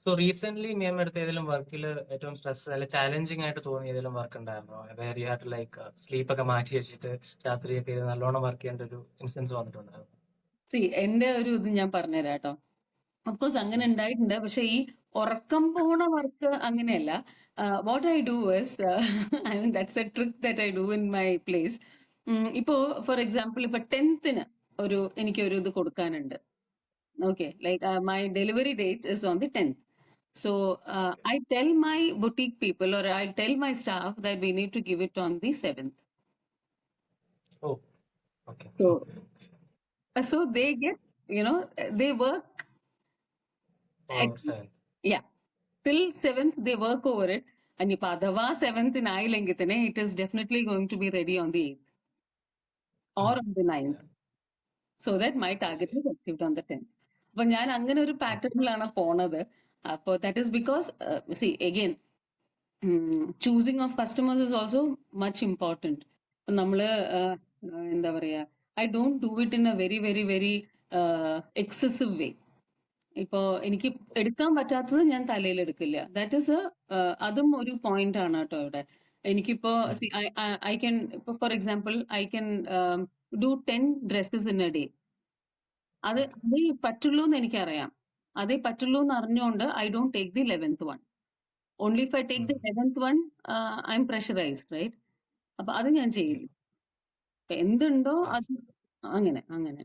So recent മാം എടുത്ത ഏതെങ്കിലും വർക്കിൽ ഏറ്റവും സ്ട്രെസ് അല്ലെ ചാലഞ്ചിങ് ആയിട്ട് തോന്നിയ ഏതെങ്കിലും വർക്ക് ഉണ്ടായിരുന്നോ? Where you have to like sleep ഒക്കെ മാറ്റി വെച്ചിട്ട് രാത്രിയൊക്കെ ഇരുന്ന് നല്ലോണം വർക്ക് ചെയ്യേണ്ട ഒരു ഇൻസ്റ്റൻസ് വന്നിട്ടുണ്ടായിരുന്നു? എന്റെ ഒരു ഇത് ഞാൻ പറഞ്ഞുതരാം കേട്ടോ. അഫ്കോഴ്സ് അങ്ങനെ ഉണ്ടായിട്ടുണ്ട്. പക്ഷെ ഈ ഉറക്കം പോണ വർക്ക് അങ്ങനെയല്ല. What I do is I mean that's A trick that I do in my place. ഇപ്പോ ഫോർ എക്സാമ്പിൾ ഇപ്പൊ 10th എനിക്കൊരു ഇത് കൊടുക്കാനുണ്ട്. Okay, like my delivery date is on the 10th. So I tell my boutique people or I tell my staff that we need to give it on the 7th. Oh okay. So they get, they work at, yeah, till 7th they work over it. And if adava 7th it is definitely going to be ready on the 8th or on the 9th. So that my target is achieved on the 10th. അപ്പൊ ഞാൻ അങ്ങനെ ഒരു പാറ്റേണിലാണ് പോണത്. അപ്പോൾ that is because C again choosing of customers is also much important. നമ്മള് എന്താ പറയാ, I don't do it in a very very very excessive way. ഇപ്പോ എനിക്ക് എടുക്കാൻ പറ്റാത്തത് ഞാൻ തലയിൽ എടുക്കില്ല. ദാറ്റ് ഈസ് അതും ഒരു പോയിന്റ് ആണ് കേട്ടോ ഇവിടെ. എനിക്കിപ്പോ ഐ ക്യാൻ, ഇപ്പൊ for example I can do 10 dresses in A day. അതേ പറ്റുള്ളൂ എന്ന് എനിക്കറിയാം. അതേ പറ്റുള്ളൂ എന്ന് അറിഞ്ഞുകൊണ്ട് I don't take the 11th one. Only if I take the 11th one, I'm pressurized, right? അപ്പൊ അത് ഞാൻ ചെയ്യില്ല. എന്തുണ്ടോ അത് അങ്ങനെ അങ്ങനെ